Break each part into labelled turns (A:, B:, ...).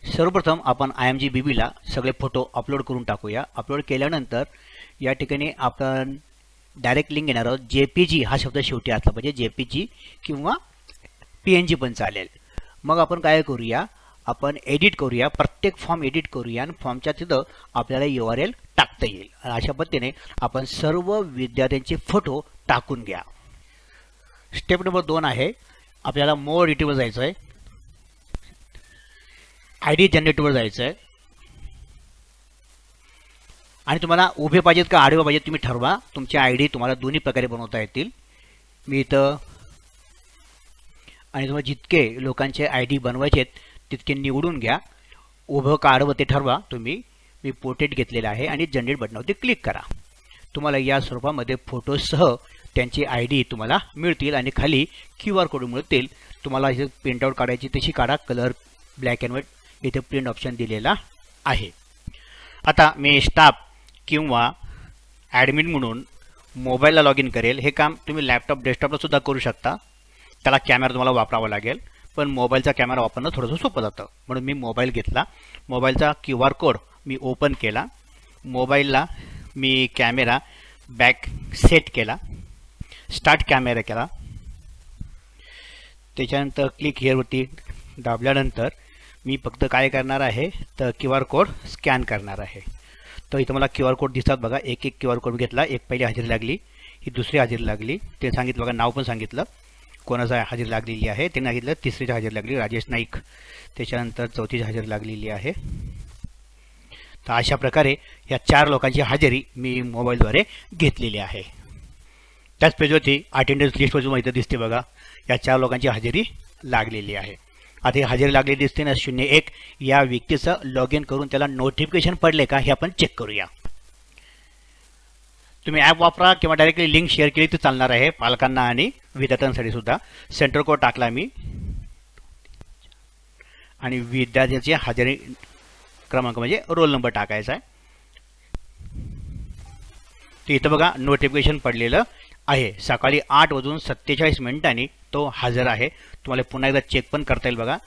A: सर्वप्रथम आपण IMGBBला सगळे फोटो अपलोड करून टाकूया। अपलोड केल्यानंतर या ठिकाणी आपण डायरेक्ट लिंक घेणार आहोत। JPG हा शब्द शेवटी असला पाहिजे, JPG किंवा PNG पण चालेल। मग आपण काय करूया, आपण एडिट करूया, प्रत्येक फॉर्म एडिट करूया आणि फॉर्मच्या तिथं आपल्याला URL टाकता येईल। अशा पद्धतीने आपण सर्व विद्यार्थ्यांचे फोटो टाकून घ्या। स्टेप नंबर 2 आहे, आपल्याला मोर एडिटवर जायचं आहे, ID जनरेटवर जायचं आहे आणि तुम्हाला उभे पाहिजेत का आडवे पाहिजेत तुम्ही ठरवा। तुमचे ID तुम्हाला दोन्ही प्रकारे बनवता येतील। मी इथं आणि तुम्हाला जितके लोकांचे ID बनवायचे आहेत तितके निवडून घ्या, उभं का आडवं ते ठरवा तुम्ही। मी पोर्ट्रेट घेतलेलं आहे आणि जनरेट बटनावरती क्लिक करा। तुम्हाला या स्वरूपामध्ये फोटोसह त्यांची ID तुम्हाला मिळतील आणि खाली QR कोड मिळतील। तुम्हाला इथे प्रिंट आउट काढायची तशी काढा, कलर ब्लॅक अँड व्हाईट इथे प्रिंट ऑप्शन दिलेला आहे। आता मी स्टाफ किंवा ॲडमिन म्हणून मोबाईलला लॉग इन करेल। हे काम तुम्ही लॅपटॉप डेस्कटॉपला सुद्धा करू शकता, त्याला कॅमेरा तुम्हाला वापरावा लागेल, पण मोबाईलचा कॅमेरा वापरणं थोडंसं सोपं जातं म्हणून मी मोबाईल घेतला। मोबाईलचा QR कोड मी ओपन केला, मोबाईलला मी कॅमेरा बॅक सेट केला, स्टार्ट कॅमेरा केला, त्याच्यानंतर क्लिक हिअरवरती दाबल्यानंतर मी फक्त काय करणार आहे तर QR कोड स्कॅन करणार आहे। तर इथं मला QR कोड दिसतात बघा, एक QR कोड घेतला, एक पहिली हजेरी लागली, ही दुसरी हजेरी लागली, ते सांगितलं बघा, नाव पण सांगितलं कोणाचा हजेरी लागलेली आहे, ते सांगितलं तिसरीची हजेरी लागली राजेश नाईक, त्याच्यानंतर चौथीची हजेरी लागलेली आहे। तर अशा प्रकारे या 4 लोकांची हजेरी मी मोबाईलद्वारे घेतलेली आहे। त्याच पेजवरती अटेंडन्स लिस्टवर इथं दिसते बघा, या 4 लोकांची हजेरी लागलेली आहे। आता ही हजेरी लागलेली दिसते ना 01, या व्यक्तीचं लॉग इन करून त्याला नोटिफिकेशन पडले का हे आपण चेक करूया। तुम्ही ॲप वापरा किंवा डायरेक्टली लिंक शेअर केली तर चालणार आहे पालकांना आणि विद्यार्थ्यांसाठी सुद्धा। सेंटर कोड टाकला मी आणि विद्यार्थ्याची हजेरी क्रमांक म्हणजे रोल नंबर टाकायचा आहे। तर इथं बघा नोटिफिकेशन पडलेलं आहे, सकाळी 8:47 तो हजर आहे। तुम्हाला पुन्हा एकदा चेक पण करता येईल बघा,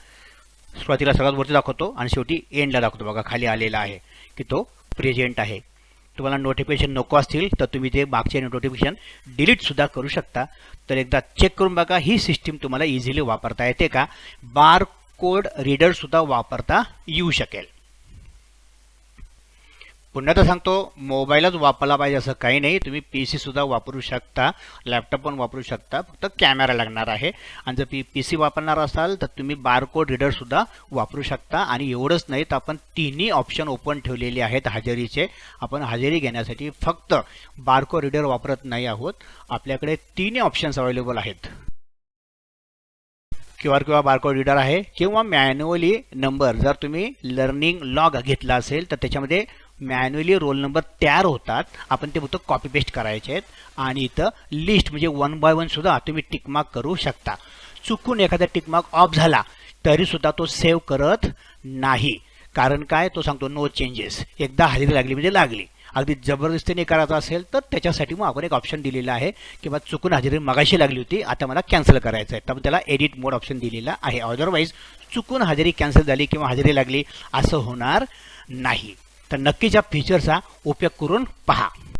A: सुरुवातीला सगळ्यात वरती दाखवतो आणि शेवटी एंडला दाखवतो बघा, खाली आलेला आहे की तो प्रेझेंट आहे। तुम्हाला नोटिफिकेशन नको असतील तर तुम्ही ते मागचे नोटिफिकेशन डिलीट सुद्धा करू शकता। तर एकदा चेक करून बघा ही सिस्टीम तुम्हाला इझिली वापरता येते का, बार कोड रीडर सुद्धा वापरता येऊ शकेल। पुन्हा तर सांगतो, मोबाईलच वापरला पाहिजे असं काही नाही, तुम्ही PC सुद्धा वापरू शकता, लॅपटॉप पण वापरू शकता, फक्त कॅमेरा लागणार आहे। आणि जर PC वापरणार असाल तर तुम्ही बारकोड रीडर सुद्धा वापरू शकता। आणि एवढंच नाही तर आपण तिन्ही ऑप्शन ओपन ठेवलेले आहेत हजेरीचे। आपण हजेरी घेण्यासाठी फक्त बारकोड रीडर वापरत नाही आहोत, आपल्याकडे तिन्ही ऑप्शन्स अवेलेबल आहेत। QR किंवा बारकोड रीडर आहे किंवा मॅन्युअली नंबर, जर तुम्ही लर्निंग लॉग घेतला असेल तर त्याच्यामध्ये मॅन्युअली रोल नंबर तयार होतात, आपण ते फक्त कॉपी पेस्ट करायचे आहेत। आणि इथं लिस्ट म्हणजे 1 बाय 1 सुद्धा तुम्ही टिकमार्क करू शकता। चुकून एखादा टिकमार्क ऑफ झाला तरी सुद्धा तो सेव्ह करत नाही, कारण काय तो सांगतो नो चेंजेस, एकदा हजेरी लागली म्हणजे लागली। अगदी जबरदस्तीने करायचं असेल तर त्याच्यासाठी मग आपण एक ऑप्शन दिलेला आहे की बा चुकून हजेरी मगाशी लागली होती, आता मला कॅन्सल करायचं आहे, तर त्याला एडिट मोड ऑप्शन दिलेला आहे। अदरवाईज चुकून हजेरी कॅन्सल झाली किंवा हजेरी लागली असं होणार नाही। तर नक्कीच या फीचरचा उपयोग करून पहा।